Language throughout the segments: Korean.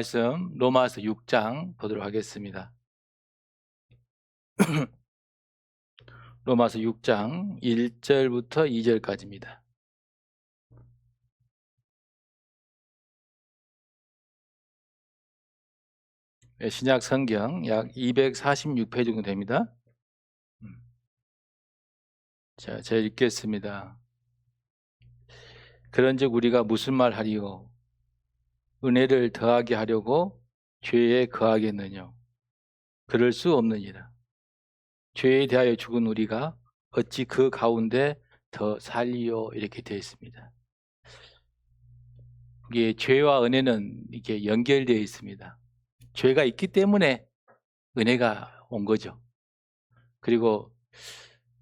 말씀 로마서 6장 보도록 하겠습니다. 로마서 6장 1절부터 2절까지입니다. 신약 성경 약 246페이지 정도 됩니다. 자, 제가 읽겠습니다. 그런즉 우리가 무슨 말 하리요? 은혜를 더하게 하려고 죄에 거하겠느냐? 그럴 수 없느니라. 죄에 대하여 죽은 우리가 어찌 그 가운데 더 살리요? 이렇게 되어 있습니다. 이게 죄와 은혜는 이게 연결되어 있습니다. 죄가 있기 때문에 은혜가 온 거죠. 그리고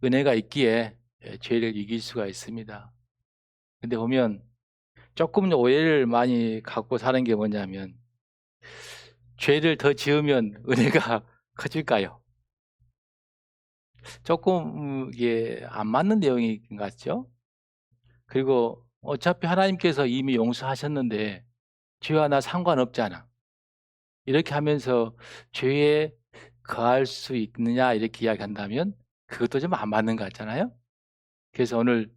은혜가 있기에 죄를 이길 수가 있습니다. 근데 보면 조금 오해를 많이 갖고 사는 게 뭐냐면, 죄를 더 지으면 은혜가 커질까요? 조금 이게 안 맞는 내용인 것 같죠? 그리고 어차피 하나님께서 이미 용서하셨는데 죄와 나 상관없잖아, 이렇게 하면서 죄에 거할 수 있느냐 이렇게 이야기한다면 그것도 좀 안 맞는 것 같잖아요. 그래서 오늘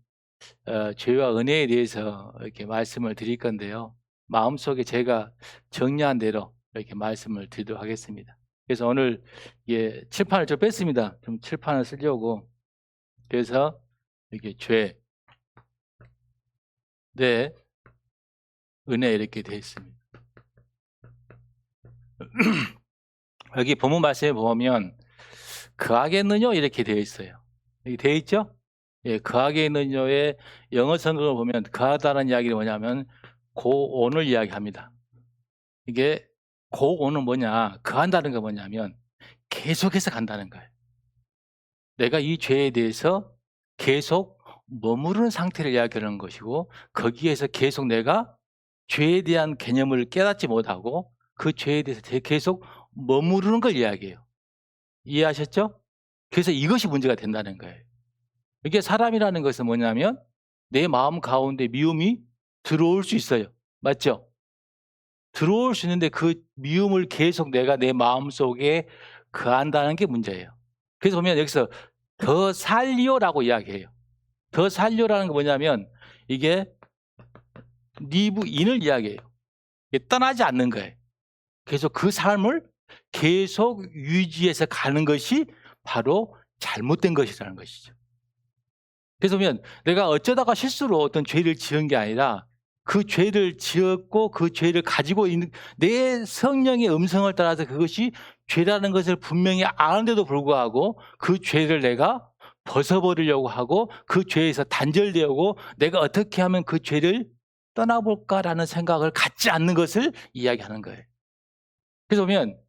죄와 은혜에 대해서 이렇게 말씀을 드릴 건데요, 마음속에 제가 정리한 대로 이렇게 말씀을 드리도록 하겠습니다. 그래서 오늘 칠판을 좀 뺐습니다. 좀 칠판을 쓰려고. 그래서 이렇게 죄, 네, 은혜 이렇게 되어 있습니다. 여기 본문 말씀에 보면 거하겠느냐 이렇게 되어 있어요. 여기 되어 있죠? 예, 거하겠느냐의 영어 성경을 보면 거하다는 이야기는 뭐냐면 고온을 이야기합니다. 이게 고온은 뭐냐, 거한다는 게 뭐냐면 계속해서 간다는 거예요. 내가 이 죄에 대해서 계속 머무르는 상태를 이야기하는 것이고, 거기에서 계속 내가 죄에 대한 개념을 깨닫지 못하고 그 죄에 대해서 계속 머무르는 걸 이야기해요. 이해하셨죠? 그래서 이것이 문제가 된다는 거예요. 이게 사람이라는 것은 뭐냐면 내 마음 가운데 미움이 들어올 수 있어요. 맞죠? 들어올 수 있는데 그 미움을 계속 내가 내 마음속에 거한다는 게 문제예요. 그래서 보면 여기서 더 살리오라고 이야기해요. 더 살리오라는 게 뭐냐면 이게 리브인을 이야기해요. 이게 떠나지 않는 거예요. 그래서 그 삶을 계속 유지해서 가는 것이 바로 잘못된 것이라는 것이죠. 그래서 보면 내가 어쩌다가 실수로 어떤 죄를 지은 게 아니라 그 죄를 지었고 그 죄를 가지고 있는 내 성령의 음성을 따라서 그것이 죄라는 것을 분명히 아는데도 불구하고 그 죄를 내가 벗어버리려고 하고 그 죄에서 단절되고 내가 어떻게 하면 그 죄를 떠나볼까라는 생각을 갖지 않는 것을 이야기하는 거예요. 그래서 보면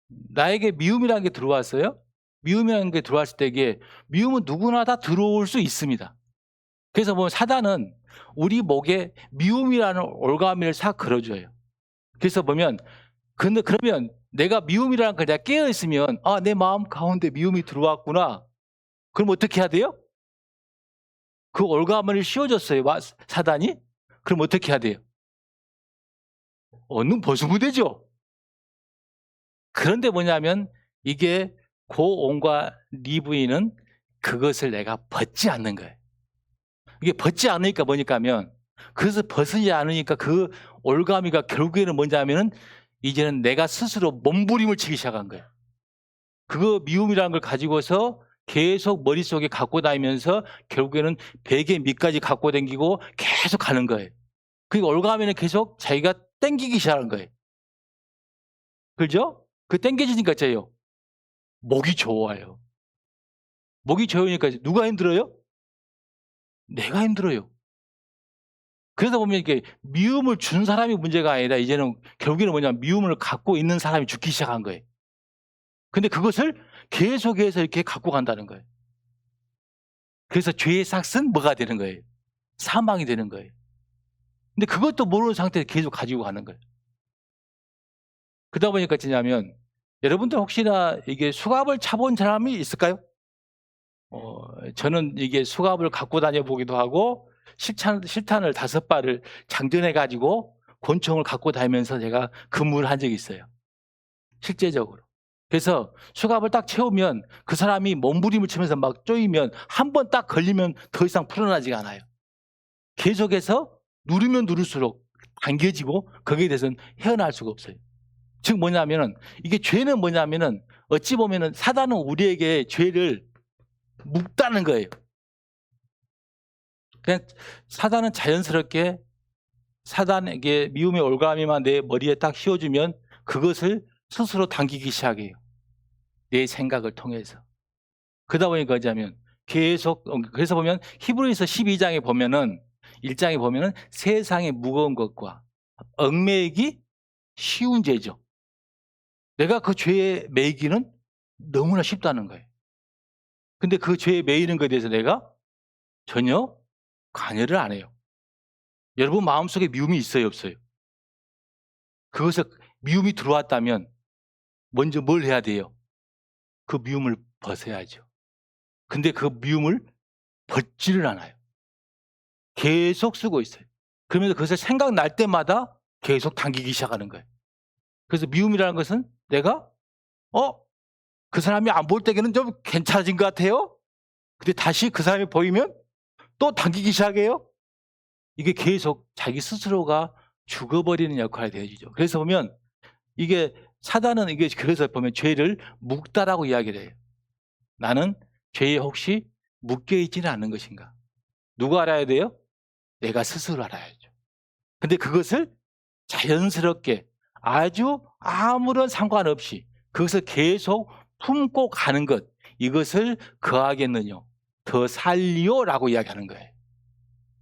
나에게 미움이라는 게 들어왔어요. 미움이라는 게 들어왔을 때 이게 미움은 누구나 다 들어올 수 있습니다. 그래서 보면 사단은 우리 목에 미움이라는 올가미를 싹 걸어줘요. 그래서 보면 근데 그러면 내가 미움이라는 걸 내가 깨어 있으면 내 마음 가운데 미움이 들어왔구나. 그럼 어떻게 해야 돼요? 그 올가미를 씌워줬어요, 사단이. 그럼 어떻게 해야 돼요? 얼른 벗으면 되죠. 그런데 뭐냐면 이게 고온과 리브인은 그것을 내가 벗지 않는 거예요. 이게 벗지 않으니까 뭐니까 하면, 그래서 벗지 않으니까 그 올가미가 결국에는 뭐냐면은 이제는 내가 스스로 몸부림을 치기 시작한 거예요. 그거 미움이라는 걸 가지고서 계속 머릿속에 갖고 다니면서 결국에는 베개 밑까지 갖고 다니고 계속 가는 거예요. 그리고 올가미는 계속 자기가 땡기기 시작한 거예요. 그죠? 그 땡겨지니까 어째요? 목이 좋아요. 목이 좋으니까 누가 힘들어요? 내가 힘들어요. 그러다 보면 이게 미움을 준 사람이 문제가 아니라 이제는 결국에는 뭐냐면 미움을 갖고 있는 사람이 죽기 시작한 거예요. 근데 그것을 계속해서 이렇게 갖고 간다는 거예요. 그래서 죄의 삭은 뭐가 되는 거예요? 사망이 되는 거예요. 근데 그것도 모르는 상태에서 계속 가지고 가는 거예요. 그러다 보니까 뭐냐면 여러분들 혹시나 이게 수갑을 차본 사람이 있을까요? 저는 이게 수갑을 갖고 다녀 보기도 하고 실탄을 5발을 장전해 가지고 권총을 갖고 다니면서 제가 근무를 한 적이 있어요. 실제적으로. 그래서 수갑을 딱 채우면 그 사람이 몸부림을 치면서 막 쪼이면 한 번 딱 걸리면 더 이상 풀어나지가 않아요. 계속해서 누르면 누를수록 당겨지고 거기에 대해서는 헤어날 수가 없어요. 즉 뭐냐면은 이게 죄는 뭐냐면은 어찌 보면은 사단은 우리에게 죄를 묵다는 거예요. 그냥 사단은 자연스럽게 사단에게 미움의 올가미만 내 머리에 딱 씌워주면 그것을 스스로 당기기 시작해요. 내 생각을 통해서. 그러다 보니까 뭐냐면 계속 그래서 보면 히브리서 12장에 보면은 1장에 보면은 세상의 무거운 것과 얽매이기 쉬운 죄죠. 내가 그 죄에 매이기는 너무나 쉽다는 거예요. 근데 그 죄에 매이는 것에 대해서 내가 전혀 관여를 안 해요. 여러분 마음속에 미움이 있어요, 없어요? 그것을 미움이 들어왔다면 먼저 뭘 해야 돼요? 그 미움을 벗어야죠. 근데 그 미움을 벗지를 않아요. 계속 쓰고 있어요. 그러면서 그것을 생각날 때마다 계속 당기기 시작하는 거예요. 그래서 미움이라는 것은 내가 그 사람이 안 볼 때에는 좀 괜찮아진 것 같아요. 근데 다시 그 사람이 보이면 또 당기기 시작해요. 이게 계속 자기 스스로가 죽어버리는 역할이 되어지죠. 그래서 보면 이게 사단은 이게 그래서 보면 죄를 묵다라고 이야기를 해요. 나는 죄에 혹시 묶여 있지는 않는 것인가? 누가 알아야 돼요? 내가 스스로 알아야죠. 근데 그것을 자연스럽게 아주 아무런 상관없이 그것을 계속 품고 가는 것, 이것을 거하겠느냐 더 살리오라고 이야기하는 거예요.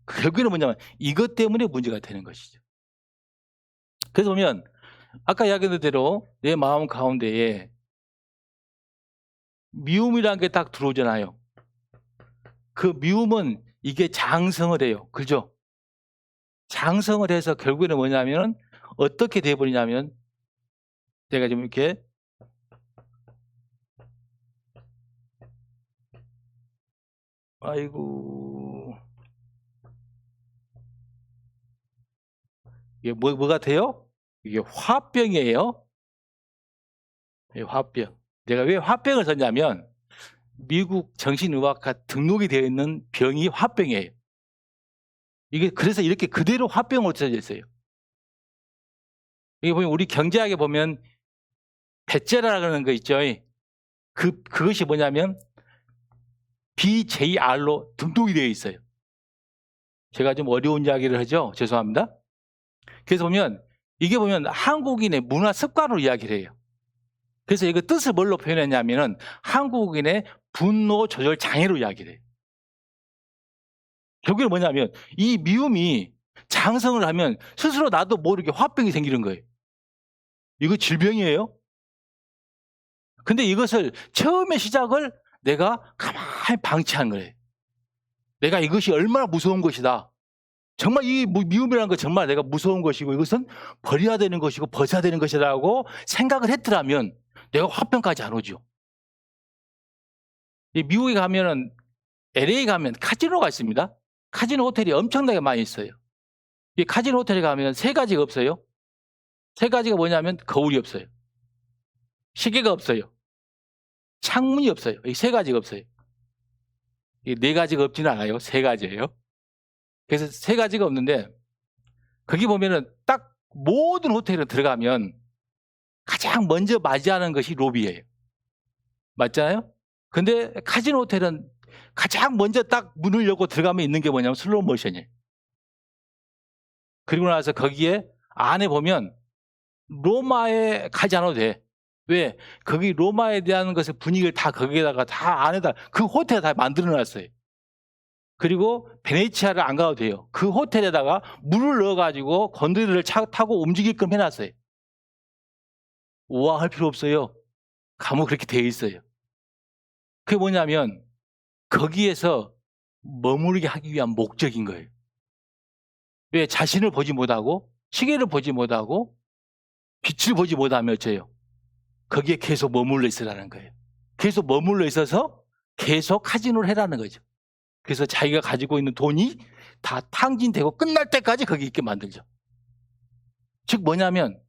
결국에는 뭐냐면 이것 때문에 문제가 되는 것이죠. 그래서 보면 아까 이야기한 대로 내 마음 가운데에 미움이라는 게 딱 들어오잖아요. 그 미움은 이게 장성을 해요. 그죠? 장성을 해서 결국에는 뭐냐면 어떻게 돼버리냐면 제가 좀 이렇게 아이고 이게 뭐 같아요? 이게 화병이에요. 화병. 내가 왜 화병을 썼냐면 미국 정신의학과 등록이 되어 있는 병이 화병이에요. 이게 그래서 이렇게 그대로 화병으로 써져 있어요. 여기 보면 우리 경제학에 보면 배째라는 거 있죠. 그것이 뭐냐면 BJR로 등록이 되어 있어요. 제가 좀 어려운 이야기를 하죠. 죄송합니다. 그래서 보면 이게 보면 한국인의 문화 습관으로 이야기를 해요. 그래서 이거 뜻을 뭘로 표현했냐면은 한국인의 분노 조절 장애로 이야기를 해요. 결국에는 뭐냐면 이 미움이 장성을 하면 스스로 나도 모르게 화병이 생기는 거예요. 이거 질병이에요. 근데 이것을 처음에 시작을 내가 가만히 방치한 거예요. 내가 이것이 얼마나 무서운 것이다. 정말 이 미움이라는 건 정말 내가 무서운 것이고 이것은 버려야 되는 것이고 벗어야 되는 것이라고 생각을 했더라면 내가 화병까지 안 오죠. 미국에 가면은 LA 가면 카지노가 있습니다. 카지노 호텔이 엄청나게 많이 있어요. 이 카지노 호텔에 가면 세 가지가 없어요. 세 가지가 뭐냐면 거울이 없어요. 시계가 없어요. 창문이 없어요. 이 세 가지가 없어요. 이 네 가지가 없지는 않아요. 세 가지예요. 그래서 세 가지가 없는데 거기 보면은 딱 모든 호텔에 들어가면 가장 먼저 맞이하는 것이 로비예요. 맞잖아요? 근데 카지노 호텔은 가장 먼저 딱 문을 열고 들어가면 있는 게 뭐냐면 슬로우 모션이에요. 그리고 나서 거기에 안에 보면 로마에 가지 않아도 돼. 왜? 거기 로마에 대한 것의 분위기를 다 거기에다가 다 안에다 그 호텔에 다 만들어 놨어요. 그리고 베네치아를 안 가도 돼요. 그 호텔에다가 물을 넣어가지고 건드리를 타고 움직이게끔 해놨어요. 우아할 필요 없어요. 가면 그렇게 되어 있어요. 그게 뭐냐면 거기에서 머무르게 하기 위한 목적인 거예요. 왜? 자신을 보지 못하고 시계를 보지 못하고 빛을 보지 못하면 어째요? 거기에 계속 머물러 있으라는 거예요. 계속 머물러 있어서 계속 카지노를 해라는 거죠. 그래서 자기가 가지고 있는 돈이 다 탕진되고 끝날 때까지 거기 있게 만들죠. 즉 뭐냐면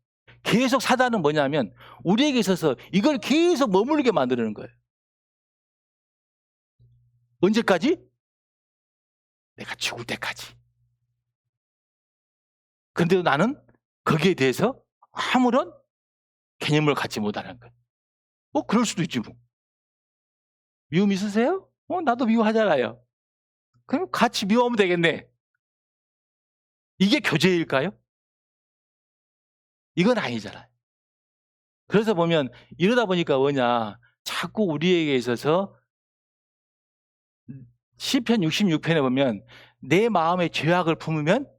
계속 사단은 뭐냐면 우리에게 있어서 이걸 계속 머물게 만드는 거예요. 언제까지? 내가 죽을 때까지. 근데도 나는 거기에 대해서 아무런 개념을 갖지 못하는 거예요. 그럴 수도 있지 뭐. 미움 있으세요? 나도 미워하잖아요. 그럼 같이 미워하면 되겠네. 이게 교제일까요? 이건 아니잖아요. 그래서 보면 이러다 보니까 뭐냐, 자꾸 우리에게 있어서 시편 66편에 보면 내 마음에 죄악을 품으면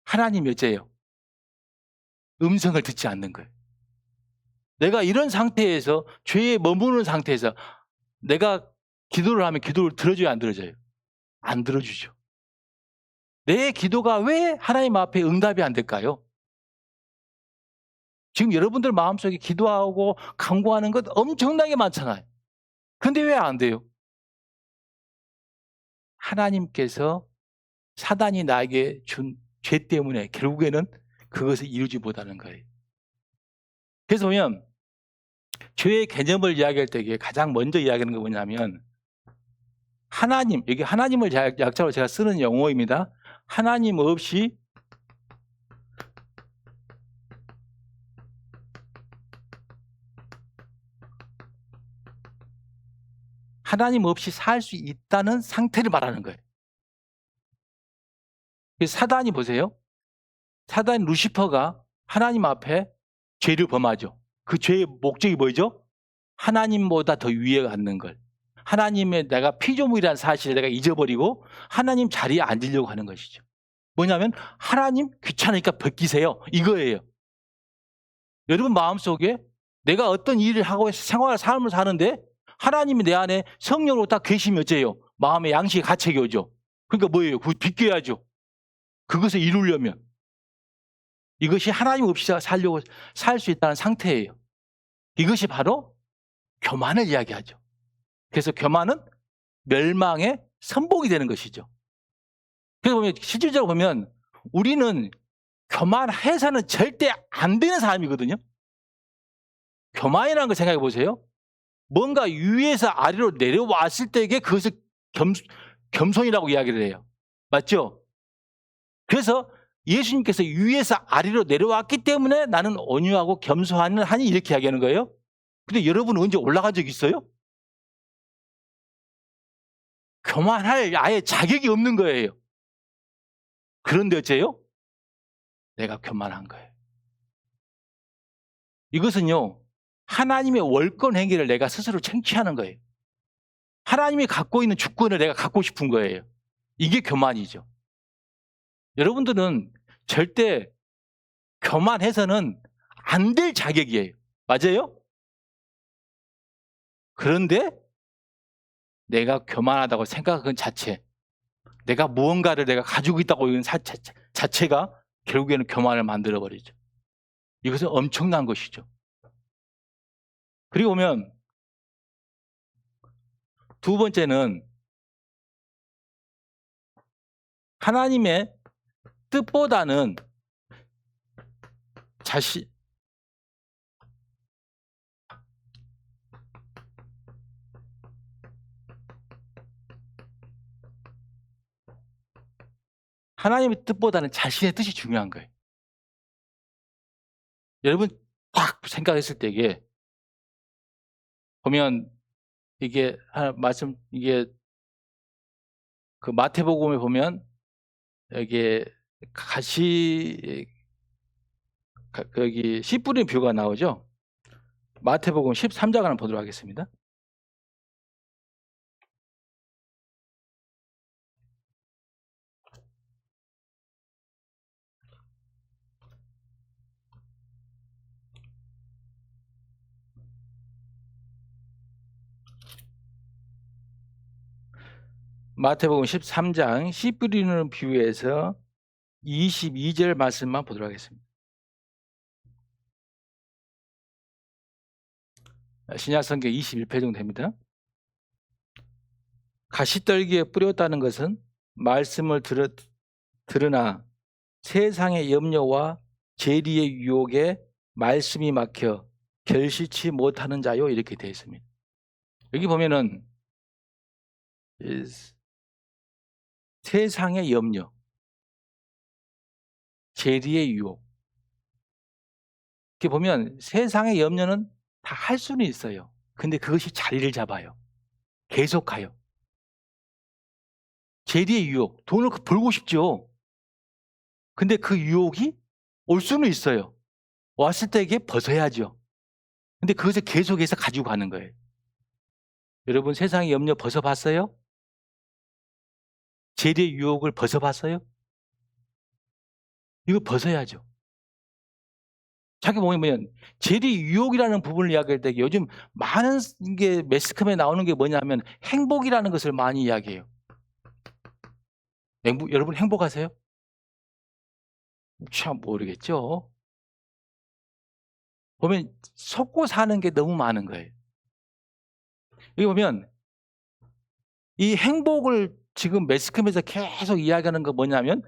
하나님이 어째요? 음성을 듣지 않는 거예요. 내가 이런 상태에서 죄에 머무는 상태에서 내가 기도를 하면 기도를 들어줘요, 안 들어줘요? 안 들어주죠. 내 기도가 왜 하나님 앞에 응답이 안 될까요? 지금 여러분들 마음속에 기도하고 간구하는 것 엄청나게 많잖아요. 근데 왜 안 돼요? 하나님께서 사단이 나에게 준 죄 때문에 결국에는 그것을 이루지 못하는 거예요. 그래서 보면 죄의 개념을 이야기할 때 가장 먼저 이야기하는 게 뭐냐면 하나님, 여기 하나님을 약자로 제가 쓰는 용어입니다. 하나님 없이 살 수 있다는 상태를 말하는 거예요. 사단이 보세요. 사단 루시퍼가 하나님 앞에 죄를 범하죠. 그 죄의 목적이 뭐죠? 하나님보다 더 위에 갖는 걸. 하나님의 내가 피조물이라는 사실을 내가 잊어버리고 하나님 자리에 앉으려고 하는 것이죠. 뭐냐면 하나님 귀찮으니까 벗기세요. 이거예요. 여러분 마음속에 내가 어떤 일을 하고 삶을 사는데 하나님이 내 안에 성령으로 딱 계시면 어째요? 마음의 양식의 가책이 오죠. 그러니까 뭐예요? 그거 비껴야죠. 그것을 이루려면. 이것이 하나님 없이 살려고 살 수 있다는 상태예요. 이것이 바로 교만을 이야기하죠. 그래서 교만은 멸망의 선봉이 되는 것이죠. 그래서 보면 실질적으로 보면 우리는 교만해서는 절대 안 되는 사람이거든요. 교만이라는 걸 생각해 보세요. 뭔가 위에서 아래로 내려왔을 때에 그것을 겸손이라고 이야기를 해요. 맞죠? 그래서 예수님께서 위에서 아래로 내려왔기 때문에 나는 온유하고 겸손하니 이렇게 이야기하는 거예요. 근데 여러분은 언제 올라간 적 있어요? 교만할 아예 자격이 없는 거예요. 그런데 어째요? 내가 교만한 거예요. 이것은요, 하나님의 월권 행위를 내가 스스로 창취하는 거예요. 하나님이 갖고 있는 주권을 내가 갖고 싶은 거예요. 이게 교만이죠. 여러분들은 절대 교만해서는 안 될 자격이에요. 맞아요? 그런데 내가 교만하다고 생각하는 자체, 내가 무언가를 내가 가지고 있다고 하는 자체가 결국에는 교만을 만들어버리죠. 이것은 엄청난 것이죠. 그리고 보면 두 번째는 하나님의 뜻보다는 하나님의 뜻보다는 자신의 뜻이 중요한 거예요. 여러분 딱 생각했을 때 이게 보면 이게 이게 그 마태복음에 보면 여기에 여기 씨 뿌린 뷰가 나오죠. 마태복음 13장 한번 보도록 하겠습니다. 마태복음 13장 씨 뿌리는 뷰에서 22절 말씀만 보도록 하겠습니다. 신약성경 21페이지 정도 됩니다. 가시떨기에 뿌렸다는 것은 말씀을 들으나 세상의 염려와 재리의 유혹에 말씀이 막혀 결실치 못하는 자요, 이렇게 되어 있습니다. 여기 보면은 세상의 염려, 재리의 유혹. 이렇게 보면 세상의 염려는 다 할 수는 있어요. 근데 그것이 자리를 잡아요. 계속 가요. 재리의 유혹, 돈을 벌고 싶죠. 근데 그 유혹이 올 수는 있어요. 왔을 때 이게 벗어야죠. 근데 그것을 계속해서 가지고 가는 거예요. 여러분, 세상의 염려 벗어봤어요? 재리의 유혹을 벗어봤어요? 이거 벗어야죠. 자기 보면 재리 유혹이라는 부분을 이야기할 때 요즘 많은 게 매스컴에 나오는 게 뭐냐면 행복이라는 것을 많이 이야기해요. 여러분 행복하세요? 참 모르겠죠. 보면 속고 사는 게 너무 많은 거예요. 여기 보면 이 행복을 지금 매스컴에서 계속 이야기하는 거 뭐냐면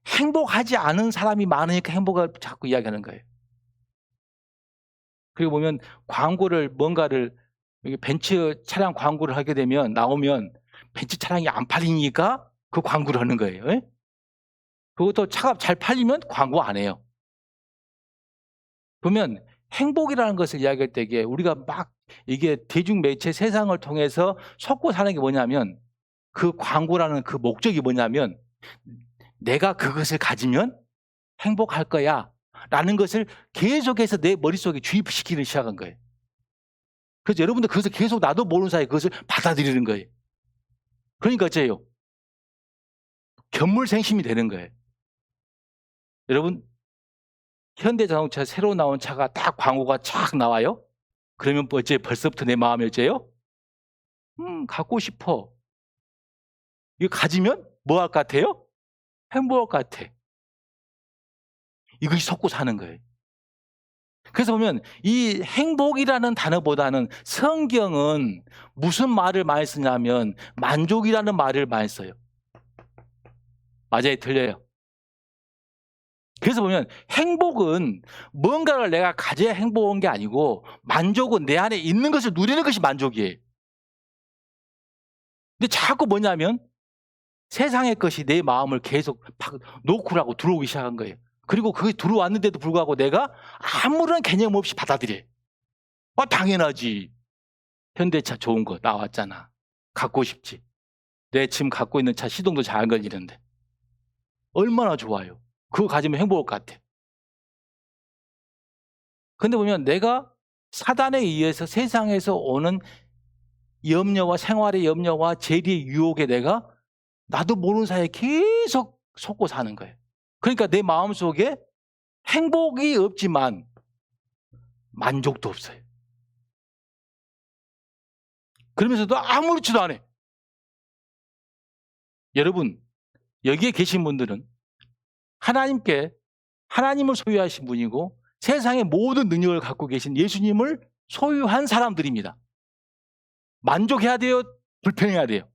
행복하지 않은 사람이 많으니까 행복을 자꾸 이야기하는 거예요. 그리고 보면 광고를 뭔가를 벤츠 차량 광고를 하게 되면 나오면 벤츠 차량이 안 팔리니까 그 광고를 하는 거예요. 예? 그것도 차가 잘 팔리면 광고 안 해요. 보면 행복이라는 것을 이야기할 때 우리가 막 이게 대중매체 세상을 통해서 속고 사는 게 뭐냐면 그 광고라는 그 목적이 뭐냐면 내가 그것을 가지면 행복할 거야 라는 것을 계속해서 내 머릿속에 주입시키기 시작한 거예요. 그래서 여러분들 그것을 계속 나도 모르는 사이에 그것을 받아들이는 거예요. 그러니까 어째요? 견물생심이 되는 거예요. 여러분, 현대자동차 새로 나온 차가 딱 광고가 쫙 나와요. 그러면 어째 벌써부터 내 마음이 어째요? 갖고 싶어. 이거 가지면 뭐 할 것 같아요? 행복할 것 같아. 이것이 속고 사는 거예요. 그래서 보면 이 행복이라는 단어보다는 성경은 무슨 말을 많이 쓰냐면 만족이라는 말을 많이 써요. 맞아요, 틀려요. 그래서 보면 행복은 뭔가를 내가 가져야 행복한 게 아니고 만족은 내 안에 있는 것을 누리는 것이 만족이에요. 근데 자꾸 뭐냐면 세상의 것이 내 마음을 계속 노크라고 들어오기 시작한 거예요. 그리고 그게 들어왔는데도 불구하고 내가 아무런 개념 없이 받아들여요. 당연하지. 현대차 좋은 거 나왔잖아. 갖고 싶지. 내 지금 갖고 있는 차 시동도 잘 안 걸리는데. 얼마나 좋아요. 그거 가지면 행복할 것 같아. 근데 보면 내가 사단에 의해서 세상에서 오는 염려와 생활의 염려와 재리의 유혹에 내가 나도 모르는 사이에 계속 속고 사는 거예요. 그러니까 내 마음속에 행복이 없지만 만족도 없어요. 그러면서도 아무렇지도 않아요. 여러분, 여기에 계신 분들은 하나님을 소유하신 분이고 세상의 모든 능력을 갖고 계신 예수님을 소유한 사람들입니다. 만족해야 돼요? 불평해야 돼요?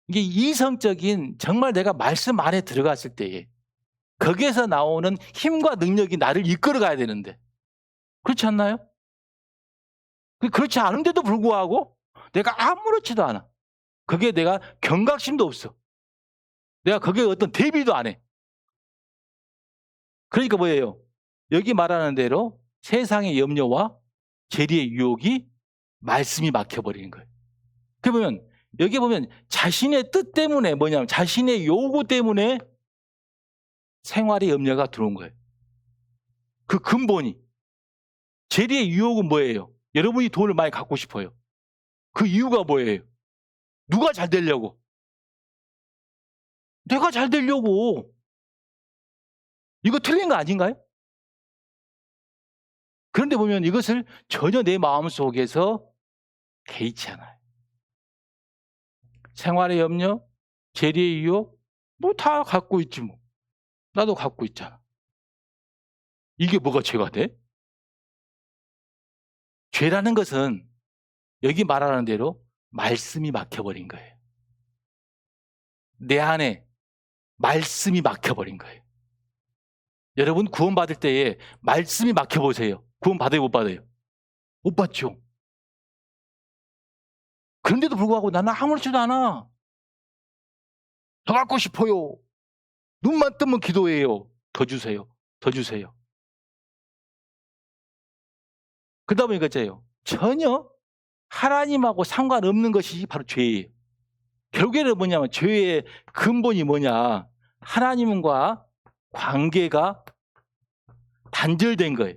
이게 이성적인 정말 내가 말씀 안에 들어갔을 때에 거기에서 나오는 힘과 능력이 나를 이끌어 가야 되는데 그렇지 않나요? 그렇지 않은데도 불구하고 내가 아무렇지도 않아. 거기에 내가 경각심도 없어. 내가 거기에 어떤 대비도 안 해. 그러니까 뭐예요? 여기 말하는 대로 세상의 염려와 재리의 유혹이 말씀이 막혀버리는 거예요. 그러면 여기 보면 자신의 뜻 때문에 뭐냐면 자신의 요구 때문에 생활의 염려가 들어온 거예요. 그 근본이. 재리의 유혹은 뭐예요? 여러분이 돈을 많이 갖고 싶어요. 그 이유가 뭐예요? 누가 잘 되려고? 내가 잘 되려고. 이거 틀린 거 아닌가요? 그런데 보면 이것을 전혀 내 마음속에서 개의치 않아요. 생활의 염려, 재리의 유혹, 뭐 다 갖고 있지 뭐. 나도 갖고 있잖아. 이게 뭐가 죄가 돼? 죄라는 것은 여기 말하는 대로 말씀이 막혀버린 거예요. 내 안에 말씀이 막혀버린 거예요. 여러분 구원받을 때에 말씀이 막혀보세요. 구원 받아요, 못 받아요? 못 받죠. 그런데도 불구하고 나는 아무렇지도 않아. 더 갖고 싶어요. 눈만 뜨면 기도해요. 더 주세요. 더 주세요. 그러다 보니까 있잖아요. 전혀 하나님하고 상관없는 것이 바로 죄예요. 결국에는 뭐냐면 죄의 근본이 뭐냐. 하나님과 관계가 단절된 거예요.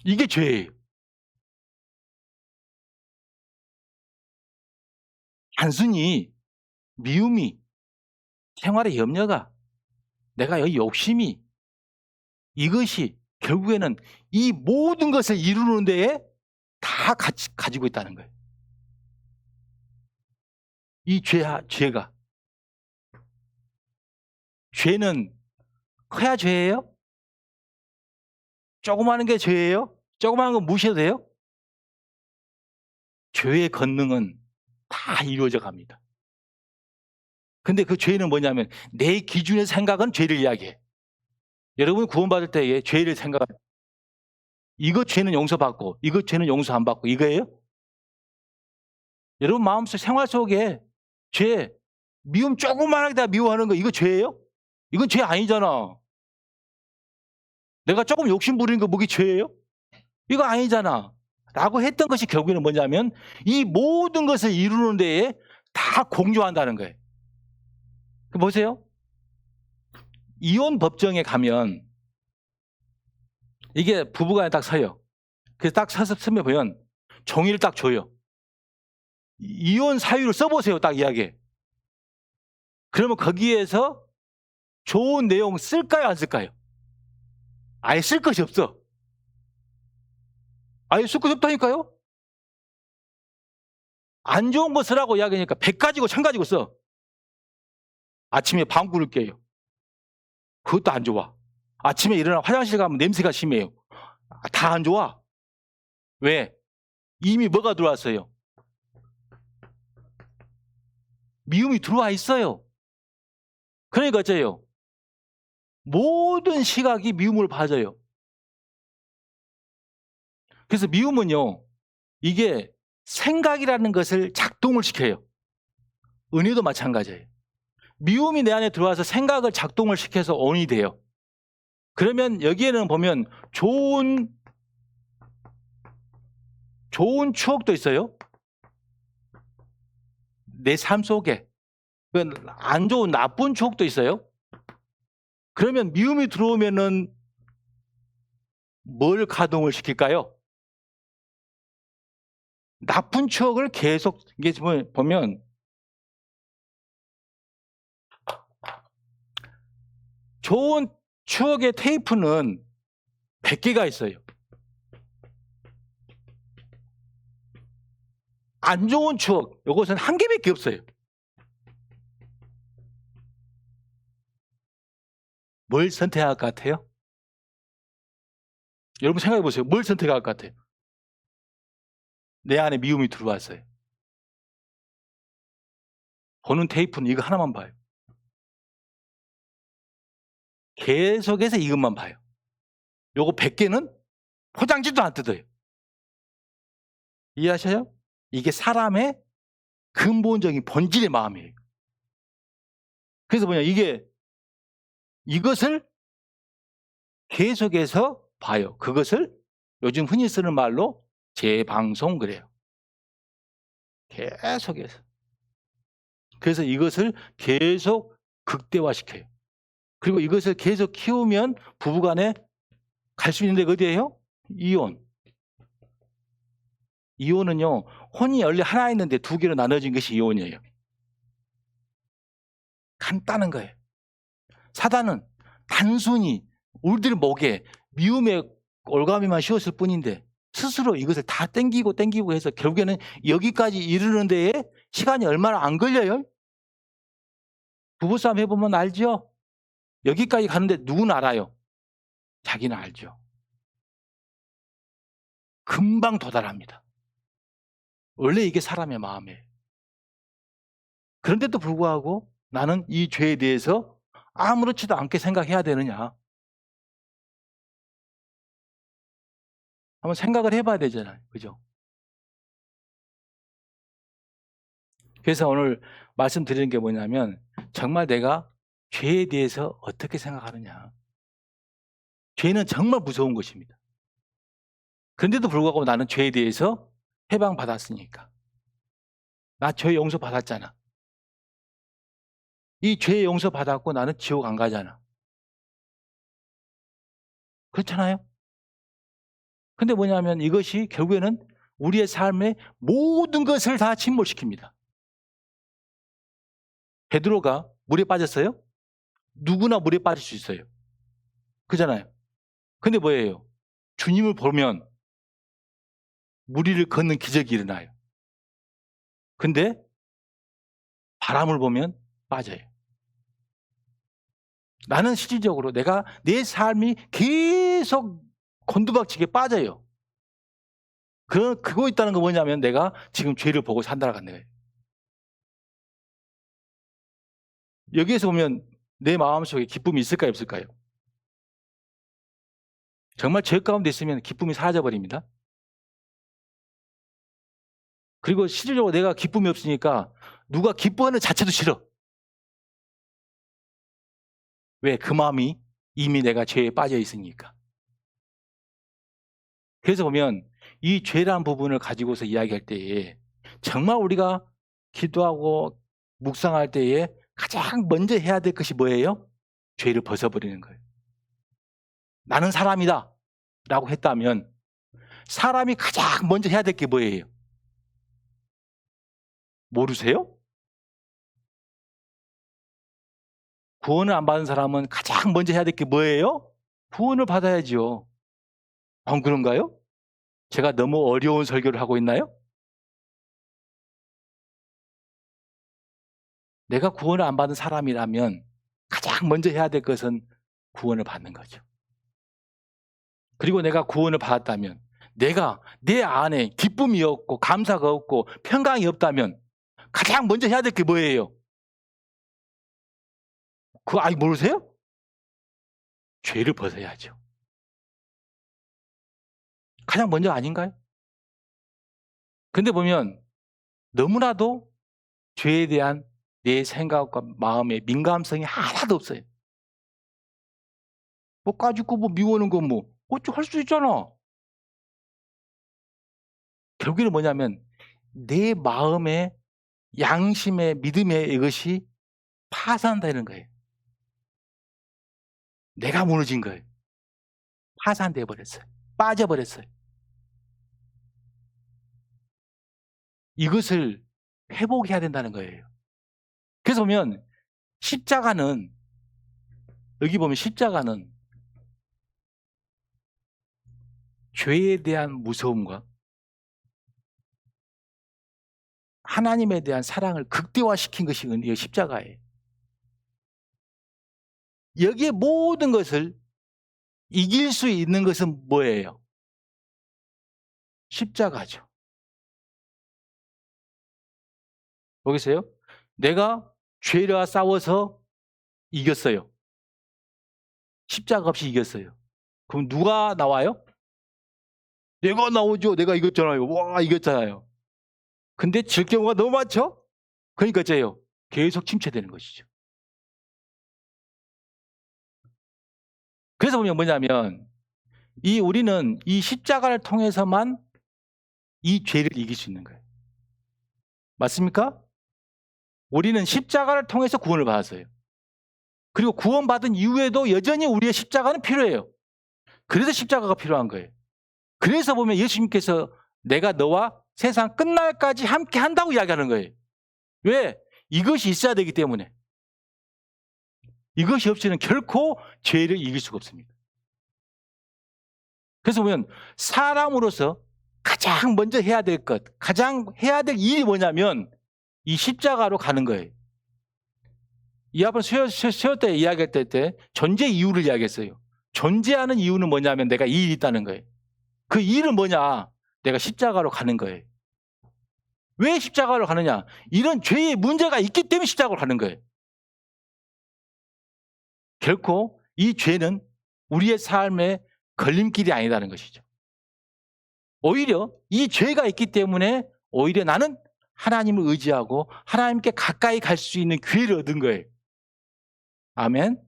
이게 죄예요. 단순히 미움이, 생활의 염려가, 내가 여기 욕심이, 이것이 결국에는 이 모든 것을 이루는 데에 다 가지고 있다는 거예요. 이 죄가. 죄는 커야 죄예요? 조그마한 게 죄예요? 조그마한 거 무시해도 돼요? 죄의 권능은 다 이루어져 갑니다. 근데 그 죄는 뭐냐면 내 기준의 생각은 죄를 이야기해. 여러분 구원받을 때에 죄를 생각해. 이거 죄는 용서받고 이거 죄는 용서 안 받고 이거예요? 여러분 마음속 생활 속에 죄, 미움 조그만하게 다 미워하는 거 이거 죄예요? 이건 죄 아니잖아. 내가 조금 욕심 부리는 거 뭐게 죄예요? 이거 아니잖아. 라고 했던 것이 결국에는 뭐냐면 이 모든 것을 이루는 데에 다 공조한다는 거예요. 보세요. 이혼 법정에 가면 이게 부부간에 딱 서요. 그래서 딱 서서 서면 보면 종이를 딱 줘요. 이혼 사유를 써보세요. 딱 이야기해. 그러면 거기에서 좋은 내용 쓸까요? 안 쓸까요? 아예 쓸 것이 없어. 아예 쓸 것이 없다니까요? 안 좋은 거 쓰라고 이야기하니까 100가지고 1000가지고 써. 아침에 방구를 껴요. 그것도 안 좋아. 아침에 일어나 화장실 가면 냄새가 심해요. 다 안 좋아. 왜? 이미 뭐가 들어왔어요? 미움이 들어와 있어요. 그러니까 어째요? 모든 시각이 미움을 받아요. 그래서 미움은요, 이게 생각이라는 것을 작동을 시켜요. 은혜도 마찬가지예요. 미움이 내 안에 들어와서 생각을 작동을 시켜서 온이 돼요. 그러면 여기에는 보면 좋은 추억도 있어요. 내 삶 속에. 안 좋은 나쁜 추억도 있어요. 그러면 미움이 들어오면은 뭘 가동을 시킬까요? 나쁜 추억을 계속 이게 보면 좋은 추억의 테이프는 100개가 있어요. 안 좋은 추억, 이것은 1개밖에 없어요. 뭘 선택할 것 같아요? 여러분 생각해 보세요. 뭘 선택할 것 같아요? 내 안에 미움이 들어왔어요. 보는 테이프는 이거 하나만 봐요. 계속해서 이것만 봐요. 요거 100개는 포장지도 안 뜯어요. 이해하셔요? 이게 사람의 근본적인 본질의 마음이에요. 그래서 이것을 계속해서 봐요. 그것을 요즘 흔히 쓰는 말로 재방송 그래요. 계속해서. 그래서 이것을 계속 극대화시켜요. 그리고 이것을 계속 키우면 부부간에 갈 수 있는 데가 어디예요? 이혼. 이혼은요, 혼이 원래 하나 있는데 2개로 나눠진 것이 이혼이에요. 간단한 거예요. 사단은 단순히 우리들 목에 미움의 올가미만 씌웠을 뿐인데 스스로 이것을 다 땡기고 해서 결국에는 여기까지 이르는 데에 시간이 얼마나 안 걸려요? 부부싸움 해보면 알죠? 여기까지 가는데 누구는 알아요? 자기는 알죠. 금방 도달합니다. 원래 이게 사람의 마음이에요. 그런데도 불구하고 나는 이 죄에 대해서 아무렇지도 않게 생각해야 되느냐. 한번 생각을 해봐야 되잖아요. 그죠? 그래서 오늘 말씀드리는 게 뭐냐면 정말 내가 죄에 대해서 어떻게 생각하느냐. 죄는 정말 무서운 것입니다. 그런데도 불구하고 나는 죄에 대해서 해방받았으니까. 나 죄 용서 받았잖아. 이 죄 용서 받았고 나는 지옥 안 가잖아. 그렇잖아요? 근데 뭐냐면 이것이 결국에는 우리의 삶의 모든 것을 다 침몰시킵니다. 베드로가 물에 빠졌어요? 누구나 물에 빠질 수 있어요. 그잖아요. 근데 뭐예요? 주님을 보면 물 위를 걷는 기적이 일어나요. 근데 바람을 보면 빠져요. 나는 실질적으로 내가 내 삶이 계속 곤두박지게 빠져요. 그거 있다는 거 뭐냐면 내가 지금 죄를 보고 산다는 거예요. 여기에서 보면 내 마음속에 기쁨이 있을까요, 없을까요? 정말 죄 가운데 있으면 기쁨이 사라져버립니다. 그리고 실질적으로 내가 기쁨이 없으니까 누가 기뻐하는 자체도 싫어. 왜? 그 마음이 이미 내가 죄에 빠져 있으니까. 그래서 보면 이 죄라는 부분을 가지고서 이야기할 때에 정말 우리가 기도하고 묵상할 때에 가장 먼저 해야 될 것이 뭐예요? 죄를 벗어버리는 거예요. 나는 사람이다 라고 했다면 사람이 가장 먼저 해야 될 게 뭐예요? 모르세요? 구원을 안 받은 사람은 가장 먼저 해야 될 게 뭐예요? 구원을 받아야죠. 안 그런가요? 제가 너무 어려운 설교를 하고 있나요? 내가 구원을 안 받은 사람이라면 가장 먼저 해야 될 것은 구원을 받는 거죠. 그리고 내가 구원을 받았다면 내가 내 안에 기쁨이 없고 감사가 없고 평강이 없다면 가장 먼저 해야 될 게 뭐예요? 그거 아직 모르세요? 죄를 벗어야죠. 가장 먼저 아닌가요? 근데 보면 너무나도 죄에 대한 내 생각과 마음의 민감성이 하나도 없어요. 뭐 까짓거 뭐 미워하는 거 뭐 어찌 할 수 있잖아. 결국에는 뭐냐면 내 마음의 양심의 믿음의 이것이 파산되는 거예요. 내가 무너진 거예요. 파산돼 버렸어요. 빠져버렸어요. 이것을 회복해야 된다는 거예요. 그래서 보면 십자가는 여기 보면 십자가는 죄에 대한 무서움과 하나님에 대한 사랑을 극대화시킨 것이 이 십자가예요. 여기에 모든 것을 이길 수 있는 것은 뭐예요? 십자가죠. 보겠어요? 내가 죄와 싸워서 이겼어요. 십자가 없이 이겼어요. 그럼 누가 나와요? 내가 나오죠. 내가 이겼잖아요. 와, 이겼잖아요. 근데 질 경우가 너무 많죠? 그러니까 어째요? 계속 침체되는 것이죠. 그래서 보면 뭐냐면 우리는 이 십자가를 통해서만 이 죄를 이길 수 있는 거예요. 맞습니까? 우리는 십자가를 통해서 구원을 받았어요. 그리고 구원받은 이후에도 여전히 우리의 십자가는 필요해요. 그래서 십자가가 필요한 거예요. 그래서 보면 예수님께서 내가 너와 세상 끝날까지 함께 한다고 이야기하는 거예요. 왜? 이것이 있어야 되기 때문에. 이것이 없이는 결코 죄를 이길 수가 없습니다. 그래서 보면 사람으로서 가장 먼저 해야 될 것, 가장 해야 될 일이 뭐냐면 이 십자가로 가는 거예요. 이 앞에 수요 때 이야기할 때 존재 이유를 이야기했어요. 존재하는 이유는 뭐냐면 내가 이 일이 있다는 거예요. 그 일은 뭐냐? 내가 십자가로 가는 거예요. 왜 십자가로 가느냐? 이런 죄의 문제가 있기 때문에 십자가로 가는 거예요. 결코 이 죄는 우리의 삶의 걸림길이 아니라는 것이죠. 오히려 이 죄가 있기 때문에 오히려 나는 하나님을 의지하고 하나님께 가까이 갈 수 있는 기회를 얻은 거예요. 아멘.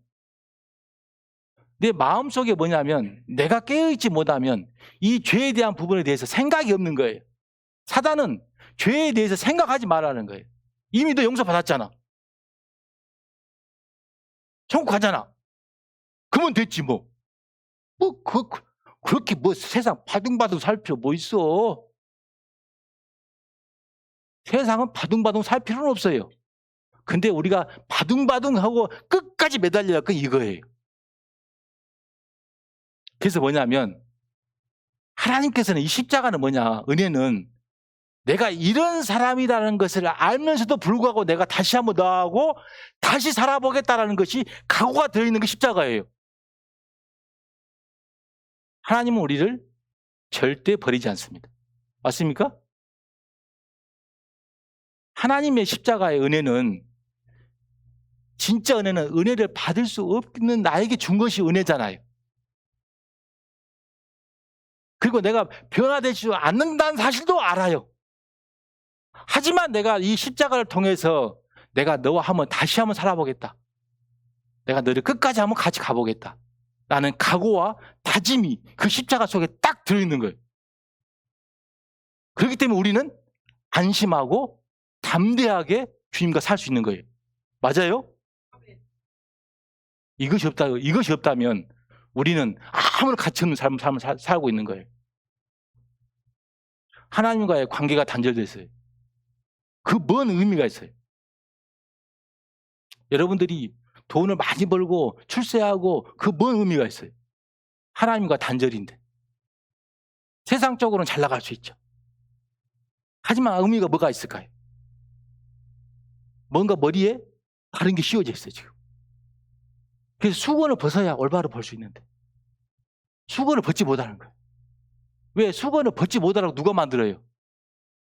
내 마음속에 뭐냐면 내가 깨어있지 못하면 이 죄에 대한 부분에 대해서 생각이 없는 거예요. 사단은 죄에 대해서 생각하지 말라는 거예요. 이미 너 용서받았잖아. 천국 가잖아. 그러면 됐지 뭐. 그렇게 뭐 세상 바둥바둥 살 필요 뭐 있어. 세상은 바둥바둥 살 필요는 없어요. 근데 우리가 바둥바둥하고 끝까지 매달려야 할 건 이거예요. 그래서 뭐냐면 하나님께서는 이 십자가는 뭐냐, 은혜는 내가 이런 사람이라는 것을 알면서도 불구하고 내가 다시 한번 나하고 다시 살아보겠다라는 것이 각오가 들어있는 게 십자가예요. 하나님은 우리를 절대 버리지 않습니다. 맞습니까? 하나님의 십자가의 은혜는, 진짜 은혜는 은혜를 받을 수 없는 나에게 준 것이 은혜잖아요. 그리고 내가 변화되지 않는다는 사실도 알아요. 하지만 내가 이 십자가를 통해서 내가 너와 다시 한번 살아보겠다. 내가 너를 끝까지 한번 같이 가보겠다. 라는 각오와 다짐이 그 십자가 속에 딱 들어있는 거예요. 그렇기 때문에 우리는 안심하고 담대하게 주님과 살 수 있는 거예요. 맞아요? 이것이 없다면 우리는 아무런 가치 없는 삶을 살고 있는 거예요. 하나님과의 관계가 단절됐어요. 그 뭔 의미가 있어요? 여러분들이 돈을 많이 벌고 출세하고 그 뭔 의미가 있어요? 하나님과 단절인데. 세상적으로는 잘 나갈 수 있죠. 하지만 의미가 뭐가 있을까요? 뭔가 머리에 다른 게 씌워져 있어요, 지금. 그래서 수건을 벗어야 올바로 벌 수 있는데 수건을 벗지 못하는 거예요. 왜? 수건을 벗지 못하라고 누가 만들어요?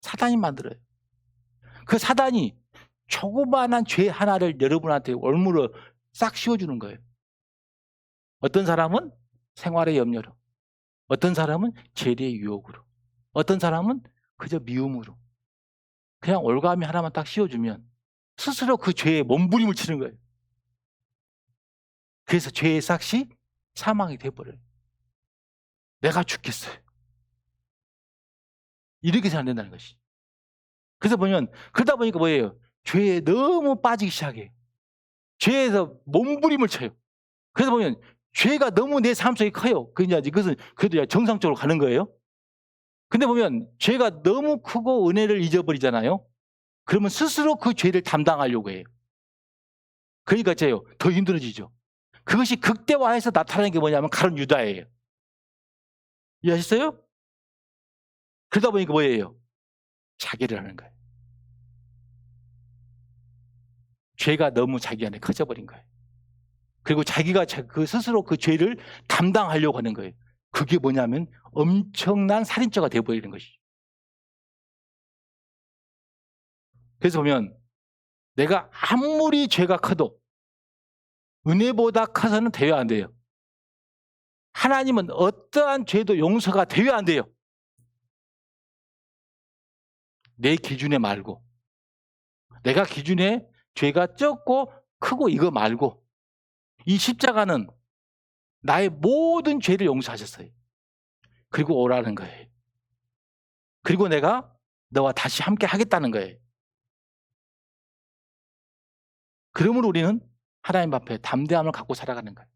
사단이 만들어요. 그 사단이 조그마한 죄 하나를 여러분한테 올무로 싹 씌워주는 거예요. 어떤 사람은 생활의 염려로, 어떤 사람은 재리의 유혹으로, 어떤 사람은 그저 미움으로, 그냥 올가미 하나만 딱 씌워주면 스스로 그 죄에 몸부림을 치는 거예요. 그래서 죄의 삭시 사망이 돼버려요. 내가 죽겠어요. 이렇게 생각된다는 것이. 그래서 그러다 보니까 뭐예요? 죄에 너무 빠지기 시작해요. 죄에서 몸부림을 쳐요. 그래서 죄가 너무 내 삶 속에 커요. 이것은 그래도 정상적으로 가는 거예요. 근데 죄가 너무 크고 은혜를 잊어버리잖아요. 그러면 스스로 그 죄를 담당하려고 해요. 그러니까 더 힘들어지죠. 그것이 극대화해서 나타나는 게 뭐냐면 가룟 유다예요. 이해하셨어요? 그러다 보니까 뭐예요? 자기를 하는 거예요. 죄가 너무 자기 안에 커져버린 거예요. 그리고 자기가 스스로 그 죄를 담당하려고 하는 거예요. 그게 뭐냐면 엄청난 살인죄가 되어버리는 것이죠. 그래서 내가 아무리 죄가 커도 은혜보다 커서는 되어야 안 돼요. 하나님은 어떠한 죄도 용서가 되어야 안 돼요. 내 기준에 말고, 내가 기준에 죄가 적고 크고 이거 말고, 이 십자가는 나의 모든 죄를 용서하셨어요. 그리고 오라는 거예요. 그리고 내가 너와 다시 함께 하겠다는 거예요. 그러므로 우리는 하나님 앞에 담대함을 갖고 살아가는 거예요.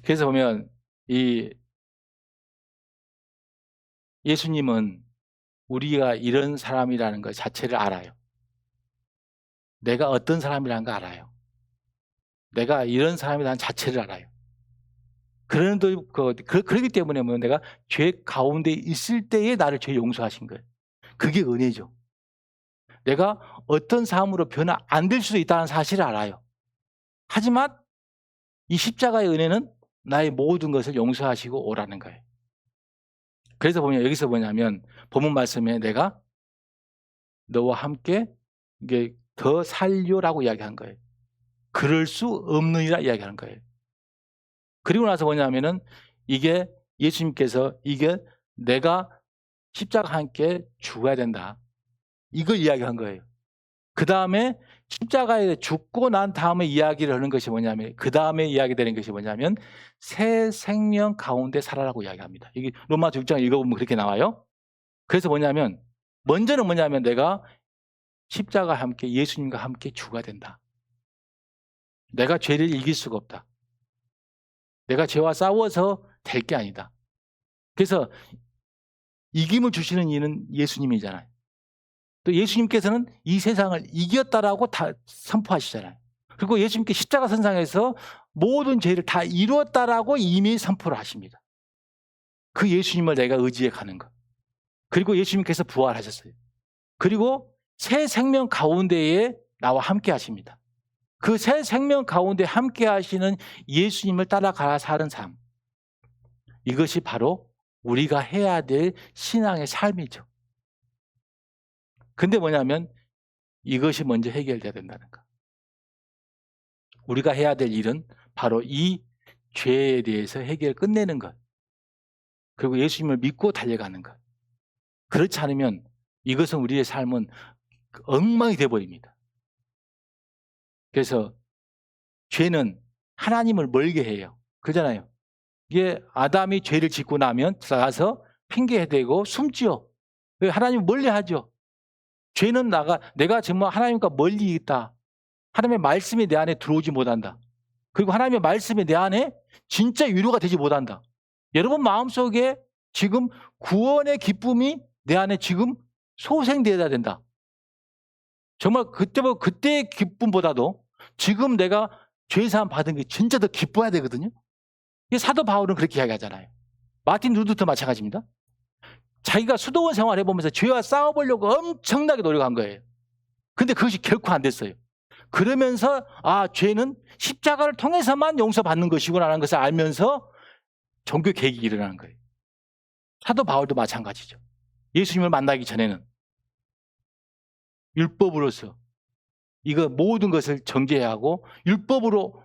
그래서 이 예수님은 우리가 이런 사람이라는 것 자체를 알아요. 내가 어떤 사람이라는 거 알아요. 내가 이런 사람이라는 자체를 알아요. 그렇기 때문에 내가 죄 가운데 있을 때에 나를 죄 용서하신 거예요. 그게 은혜죠. 내가 어떤 삶으로 변화 안 될 수도 있다는 사실을 알아요. 하지만 이 십자가의 은혜는 나의 모든 것을 용서하시고 오라는 거예요. 그래서 보면 여기서 뭐냐면 본문 말씀에 내가 너와 함께 이게 더 살려라고 이야기한 거예요. 그럴 수 없느니라 이야기하는 거예요. 그리고 나서 뭐냐면은 이게 예수님께서 이게 내가 십자가 함께 죽어야 된다. 이걸 이야기한 거예요. 그 다음에 십자가에 죽고 난 다음에 이야기를 하는 것이 뭐냐면 그 다음에 이야기되는 것이 뭐냐면 새 생명 가운데 살아라고 이야기합니다. 이게 로마서 6장 읽어보면 그렇게 나와요. 그래서 뭐냐면 먼저는 뭐냐면 내가 십자가와 함께 예수님과 함께 죽어야 된다. 내가 죄를 이길 수가 없다. 내가 죄와 싸워서 될 게 아니다. 그래서 이김을 주시는 이는 예수님이잖아요. 또 예수님께서는 이 세상을 이겼다라고 다 선포하시잖아요. 그리고 예수님께 십자가 선상에서 모든 죄를 다 이루었다라고 이미 선포를 하십니다. 그 예수님을 내가 의지해 가는 것. 그리고 예수님께서 부활하셨어요. 그리고 새 생명 가운데에 나와 함께 하십니다. 그 새 생명 가운데 함께 하시는 예수님을 따라가 사는 삶. 이것이 바로 우리가 해야 될 신앙의 삶이죠. 근데 뭐냐면 이것이 먼저 해결돼야 된다는 거. 우리가 해야 될 일은 바로 이 죄에 대해서 해결 끝내는 것. 그리고 예수님을 믿고 달려가는 것. 그렇지 않으면 이것은 우리의 삶은 엉망이 되어버립니다. 그래서 죄는 하나님을 멀게 해요. 그러잖아요. 이게 아담이 죄를 짓고 나면 나가서 핑계대고 숨지요. 하나님을 멀리하죠. 죄는 내가 정말 하나님과 멀리 있다. 하나님의 말씀이 내 안에 들어오지 못한다. 그리고 하나님의 말씀이 내 안에 진짜 위로가 되지 못한다. 여러분 마음속에 지금 구원의 기쁨이 내 안에 지금 소생되어야 된다. 정말 그때의 기쁨보다도 지금 내가 죄사함 받은 게 진짜 더 기뻐야 되거든요. 사도 바울은 그렇게 이야기하잖아요. 마틴 루터도 마찬가지입니다. 자기가 수도원 생활을 해보면서 죄와 싸워보려고 엄청나게 노력한 거예요. 근데 그것이 결코 안 됐어요. 그러면서 죄는 십자가를 통해서만 용서받는 것이구나라는 것을 알면서 종교 개혁이 일어나는 거예요. 사도 바울도 마찬가지죠. 예수님을 만나기 전에는 율법으로서 이거 모든 것을 정죄해야 하고 율법으로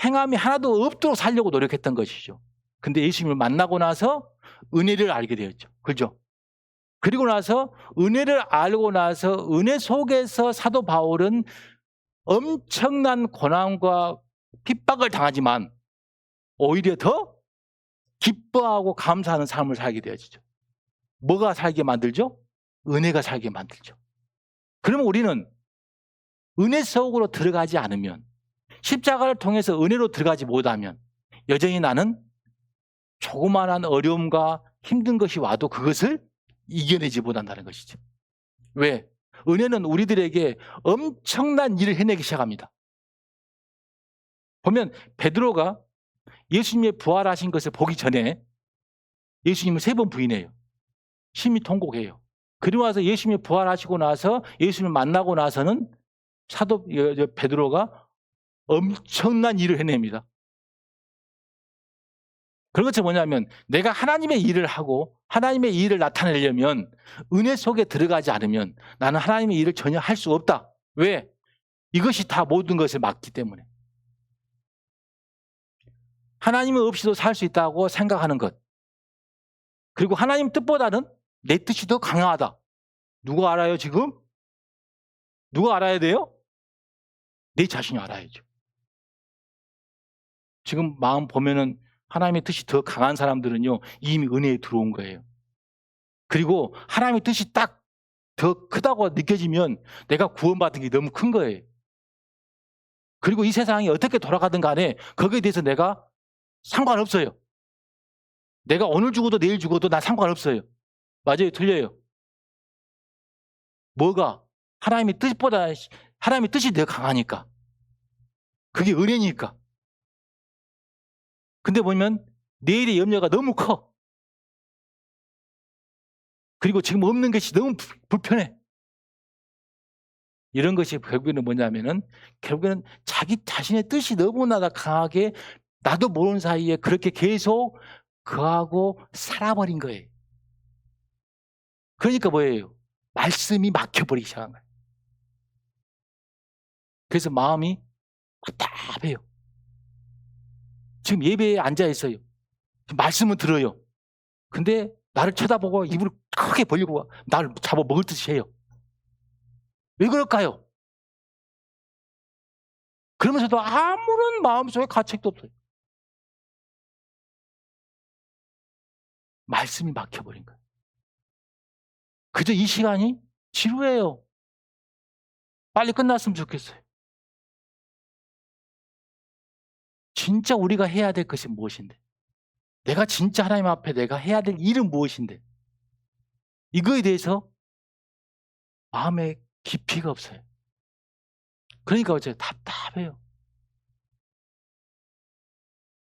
행함이 하나도 없도록 살려고 노력했던 것이죠. 근데 예수님을 만나고 나서 은혜를 알게 되었죠. 그죠? 그리고 나서 은혜를 알고 나서 은혜 속에서 사도 바울은 엄청난 고난과 핍박을 당하지만 오히려 더 기뻐하고 감사하는 삶을 살게 되어지죠. 뭐가 살게 만들죠? 은혜가 살게 만들죠. 그러면 우리는 은혜 속으로 들어가지 않으면 십자가를 통해서 은혜로 들어가지 못하면 여전히 나는 조그마한 어려움과 힘든 것이 와도 그것을 이겨내지 못한다는 것이죠. 왜? 은혜는 우리들에게 엄청난 일을 해내기 시작합니다. 보면 베드로가 예수님의 부활하신 것을 보기 전에 예수님을 3번 부인해요. 심히 통곡해요. 그리고 나서 예수님이 부활하시고 나서 예수님을 만나고 나서는 사도 베드로가 엄청난 일을 해냅니다. 그런 것이 뭐냐면 내가 하나님의 일을 하고 하나님의 일을 나타내려면 은혜 속에 들어가지 않으면 나는 하나님의 일을 전혀 할 수 없다. 왜? 이것이 다 모든 것을 막기 때문에. 하나님 없이도 살 수 있다고 생각하는 것. 그리고 하나님 뜻보다는 내 뜻이 더 강하다. 누가 알아요 지금? 누가 알아야 돼요? 내 자신이 알아야죠. 지금 마음 보면은 하나님의 뜻이 더 강한 사람들은요 이미 은혜에 들어온 거예요. 그리고 하나님의 뜻이 딱 더 크다고 느껴지면 내가 구원받은 게 너무 큰 거예요. 그리고 이 세상이 어떻게 돌아가든 간에 거기에 대해서 내가 상관없어요. 내가 오늘 죽어도 내일 죽어도 난 상관없어요. 맞아요? 틀려요? 뭐가? 하나님의 뜻보다 하나님의 뜻이 더 강하니까. 그게 은혜니까. 근데 보면 내일의 염려가 너무 커. 그리고 지금 없는 것이 너무 불편해. 이런 것이 결국에는 뭐냐면은 결국에는 자기 자신의 뜻이 너무나 강하게 나도 모르는 사이에 그렇게 계속 그하고 살아버린 거예요. 그러니까 뭐예요? 말씀이 막혀버리기 시작한 거예요. 그래서 마음이 답답해요. 지금 예배에 앉아 있어요. 말씀은 들어요. 근데 나를 쳐다보고 입을 크게 벌리고 나를 잡아먹을 듯이 해요. 왜 그럴까요? 그러면서도 아무런 마음속에 가책도 없어요. 말씀이 막혀버린 거예요. 그저 이 시간이 지루해요. 빨리 끝났으면 좋겠어요. 진짜 우리가 해야 될 것이 무엇인데? 내가 진짜 하나님 앞에 내가 해야 될 일은 무엇인데? 이거에 대해서 마음에 깊이가 없어요. 그러니까 어째 답답해요.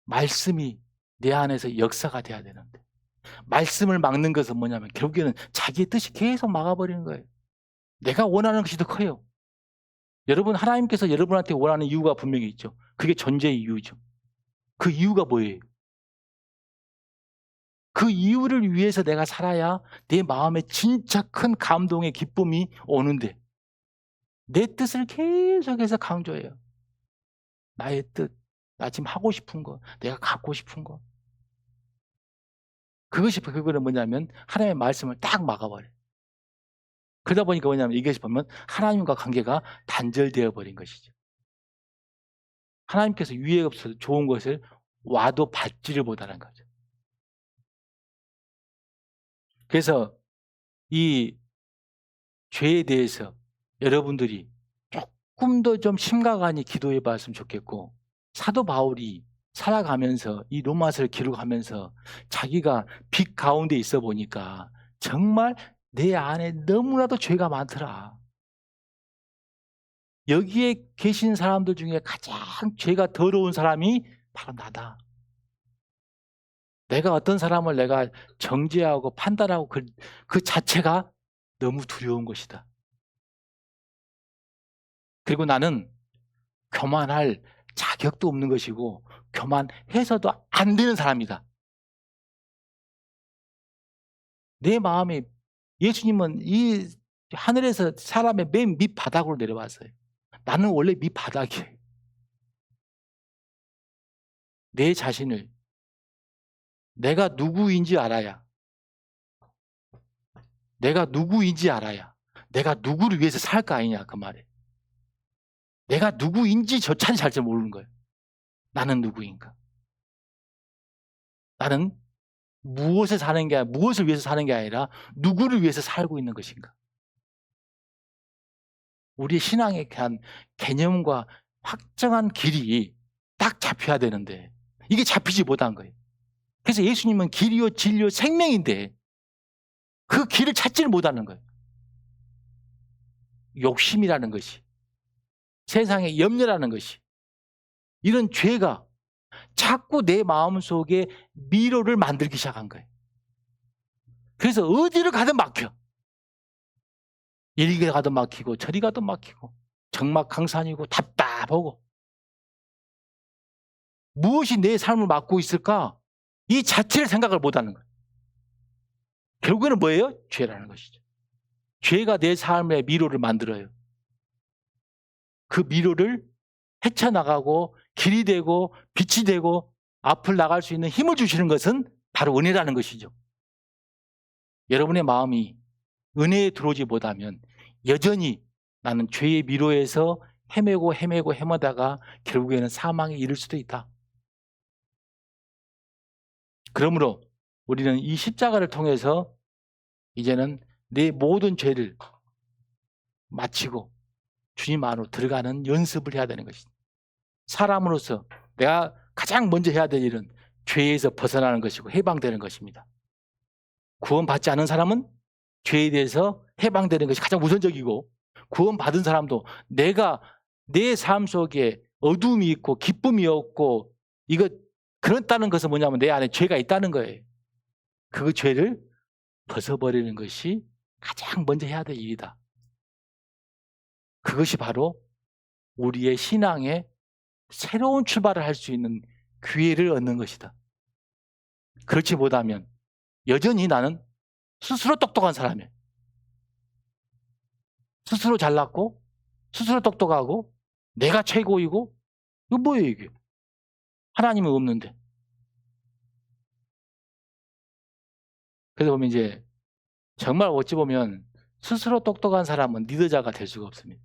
말씀이 내 안에서 역사가 돼야 되는데 말씀을 막는 것은 뭐냐면 결국에는 자기의 뜻이 계속 막아버리는 거예요. 내가 원하는 것이 더 커요. 여러분 하나님께서 여러분한테 원하는 이유가 분명히 있죠. 그게 존재의 이유죠. 그 이유가 뭐예요? 그 이유를 위해서 내가 살아야 내 마음에 진짜 큰 감동의 기쁨이 오는데 내 뜻을 계속해서 강조해요. 나의 뜻, 나 지금 하고 싶은 거, 내가 갖고 싶은 거. 그거는 뭐냐면 하나님의 말씀을 딱 막아버려요. 그러다 보니까 뭐냐면 이것이 보면 하나님과 관계가 단절되어 버린 것이죠. 하나님께서 위에 없어서 좋은 것을 와도 받지를 못하는 거죠. 그래서 이 죄에 대해서 여러분들이 조금 더 좀 심각하니 기도해 봤으면 좋겠고 사도 바울이 살아가면서 이 로마서를 기록하면서 자기가 빛 가운데 있어 보니까 정말 내 안에 너무나도 죄가 많더라. 여기에 계신 사람들 중에 가장 죄가 더러운 사람이 바로 나다. 내가 어떤 사람을 내가 정죄하고 판단하고 그 자체가 너무 두려운 것이다. 그리고 나는 교만할 자격도 없는 것이고 교만해서도 안 되는 사람이다. 내 마음에 예수님은 이 하늘에서 사람의 맨 밑바닥으로 내려왔어요. 나는 원래 밑바닥이에요. 내 자신을 내가 누구인지 알아야 내가 누구를 위해서 살 거 아니냐 그 말에. 내가 누구인지 저차는 잘 모르는 거예요. 나는 누구인가? 나는 무엇을 위해서 사는 게 아니라 누구를 위해서 살고 있는 것인가? 우리 신앙에 대한 개념과 확정한 길이 딱 잡혀야 되는데 이게 잡히지 못한 거예요. 그래서 예수님은 길이요 진리요 생명인데 그 길을 찾지를 못하는 거예요. 욕심이라는 것이, 세상의 염려라는 것이, 이런 죄가 자꾸 내 마음속에 미로를 만들기 시작한 거예요. 그래서 어디를 가든 막혀. 이리 가도 막히고 저리 가도 막히고 적막강산이고 답답하고 무엇이 내 삶을 막고 있을까? 이 자체를 생각을 못하는 거예요. 결국에는 뭐예요? 죄라는 것이죠. 죄가 내 삶의 미로를 만들어요. 그 미로를 헤쳐나가고 길이 되고 빛이 되고 앞을 나갈 수 있는 힘을 주시는 것은 바로 은혜라는 것이죠. 여러분의 마음이 은혜에 들어오지 못하면 여전히 나는 죄의 미로에서 헤매다가 결국에는 사망에 이를 수도 있다. 그러므로 우리는 이 십자가를 통해서 이제는 내 모든 죄를 마치고 주님 안으로 들어가는 연습을 해야 되는 것이다. 사람으로서 내가 가장 먼저 해야 될 일은 죄에서 벗어나는 것이고 해방되는 것입니다. 구원받지 않은 사람은 죄에 대해서 해방되는 것이 가장 우선적이고 구원받은 사람도 내가 내 삶 속에 어둠이 있고 기쁨이 없고 이거 그렇다는 것은 뭐냐면 내 안에 죄가 있다는 거예요. 그 죄를 벗어버리는 것이 가장 먼저 해야 될 일이다. 그것이 바로 우리의 신앙의 새로운 출발을 할 수 있는 기회를 얻는 것이다. 그렇지 못하면 여전히 나는 스스로 똑똑한 사람이에요. 스스로 잘났고 스스로 똑똑하고 내가 최고이고 이거 뭐예요 이게. 하나님은 없는데. 그래서 보면 이제 정말 어찌 보면 스스로 똑똑한 사람은 리더자가 될 수가 없습니다.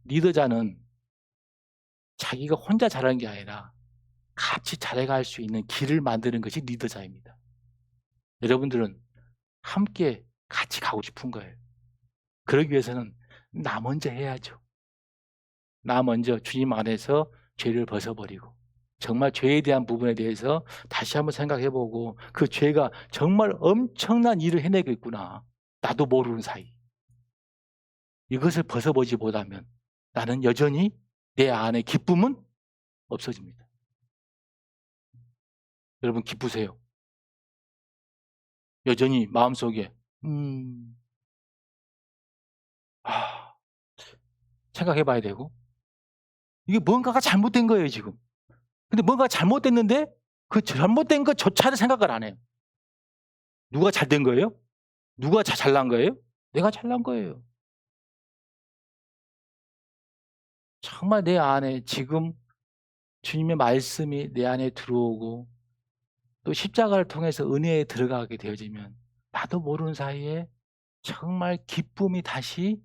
리더자는 자기가 혼자 잘하는 게 아니라 같이 잘해갈 수 있는 길을 만드는 것이 리더자입니다. 여러분들은 함께 같이 가고 싶은 거예요. 그러기 위해서는 나 먼저 해야죠. 나 먼저 주님 안에서 죄를 벗어버리고 정말 죄에 대한 부분에 대해서 다시 한번 생각해보고 그 죄가 정말 엄청난 일을 해내고 있구나. 나도 모르는 사이. 이것을 벗어보지 못하면 나는 여전히 내 안에 기쁨은 없어집니다. 여러분 기쁘세요? 여전히 마음속에 생각해봐야 되고 이게 뭔가가 잘못된 거예요 지금. 근데 뭔가 잘못됐는데 그 잘못된 것조차를 생각을 안 해요. 누가 잘된 거예요? 누가 잘난 거예요? 내가 잘난 거예요. 정말 내 안에 지금 주님의 말씀이 내 안에 들어오고 또 십자가를 통해서 은혜에 들어가게 되어지면 나도 모르는 사이에 정말 기쁨이 다시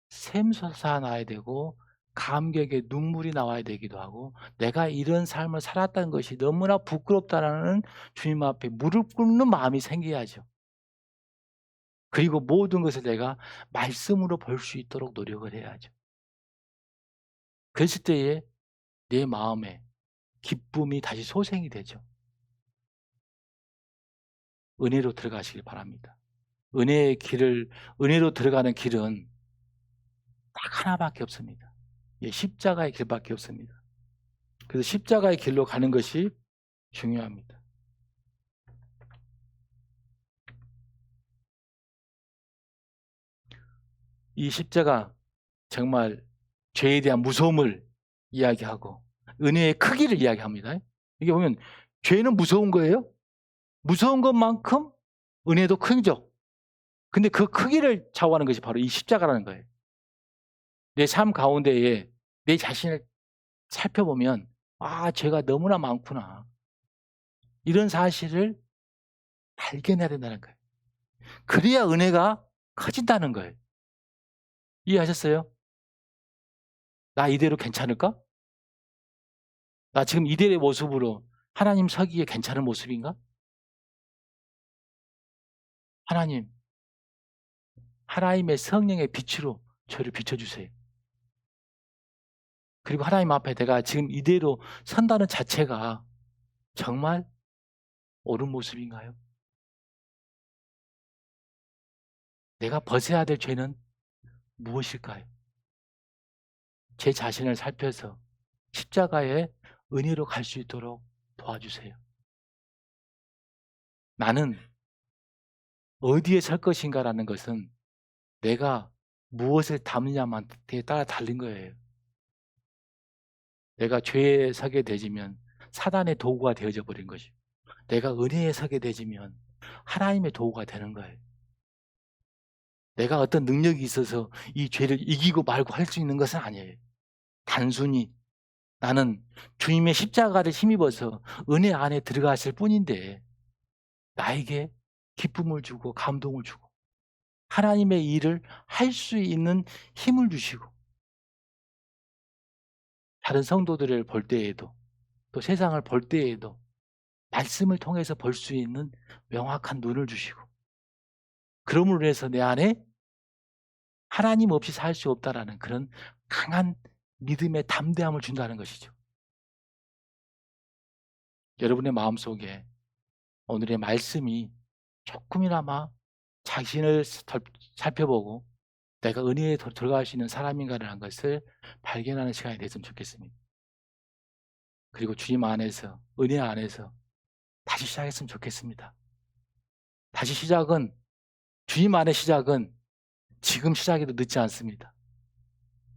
샘솟아나야 되고 감격의 눈물이 나와야 되기도 하고 내가 이런 삶을 살았다는 것이 너무나 부끄럽다라는 주님 앞에 무릎 꿇는 마음이 생겨야죠. 그리고 모든 것을 내가 말씀으로 볼 수 있도록 노력을 해야죠. 그랬을 때에 내 마음에 기쁨이 다시 소생이 되죠. 은혜로 들어가시길 바랍니다. 은혜로 들어가는 길은 딱 하나밖에 없습니다. 십자가의 길밖에 없습니다. 그래서 십자가의 길로 가는 것이 중요합니다. 이 십자가 정말 죄에 대한 무서움을 이야기하고 은혜의 크기를 이야기합니다. 이게 보면 죄는 무서운 거예요. 무서운 것만큼 은혜도 크죠. 근데 그 크기를 좌우하는 것이 바로 이 십자가라는 거예요. 내 삶 가운데에 내 자신을 살펴보면 죄가 너무나 많구나. 이런 사실을 발견해야 된다는 거예요. 그래야 은혜가 커진다는 거예요. 이해하셨어요? 나 이대로 괜찮을까? 나 지금 이대로의 모습으로 하나님 서기에 괜찮은 모습인가? 하나님의 성령의 빛으로 저를 비춰주세요. 그리고 하나님 앞에 내가 지금 이대로 선다는 자체가 정말 옳은 모습인가요? 내가 벗어야 될 죄는 무엇일까요? 제 자신을 살펴서 십자가의 은혜로 갈 수 있도록 도와주세요. 나는 어디에 설 것인가라는 것은 내가 무엇을 담느냐만 따라 다른 거예요. 내가 죄에 서게 되지면 사단의 도구가 되어져 버린 것이고 내가 은혜에 서게 되지면 하나님의 도구가 되는 거예요. 내가 어떤 능력이 있어서 이 죄를 이기고 말고 할 수 있는 것은 아니에요. 단순히 나는 주님의 십자가를 힘입어서 은혜 안에 들어갔을 뿐인데 나에게 기쁨을 주고 감동을 주고 하나님의 일을 할 수 있는 힘을 주시고 다른 성도들을 볼 때에도 또 세상을 볼 때에도 말씀을 통해서 볼 수 있는 명확한 눈을 주시고 그러므로 해서 내 안에 하나님 없이 살 수 없다라는 그런 강한 믿음의 담대함을 준다는 것이죠. 여러분의 마음속에 오늘의 말씀이 조금이나마 자신을 살펴보고 내가 은혜에 들어갈 수 있는 사람인가라는 것을 발견하는 시간이 됐으면 좋겠습니다. 그리고 주님 안에서 은혜 안에서 다시 시작했으면 좋겠습니다. 다시 시작은 주님 안의 시작은 지금 시작해도 늦지 않습니다.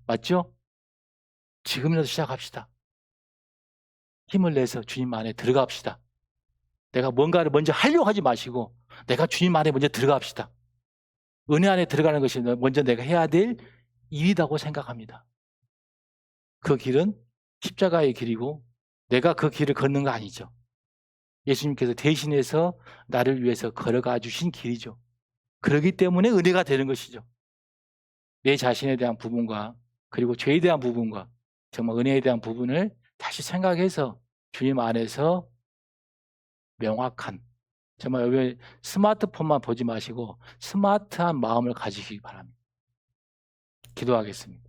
맞죠? 지금이라도 시작합시다. 힘을 내서 주님 안에 들어갑시다. 내가 뭔가를 먼저 하려고 하지 마시고 내가 주님 안에 먼저 들어갑시다. 은혜 안에 들어가는 것이 먼저 내가 해야 될 일이라고 생각합니다. 그 길은 십자가의 길이고 내가 그 길을 걷는 거 아니죠. 예수님께서 대신해서 나를 위해서 걸어가 주신 길이죠. 그렇기 때문에 은혜가 되는 것이죠. 내 자신에 대한 부분과 그리고 죄에 대한 부분과 정말 은혜에 대한 부분을 다시 생각해서 주님 안에서 명확한, 정말 여기 스마트폰만 보지 마시고 스마트한 마음을 가지시기 바랍니다. 기도하겠습니다.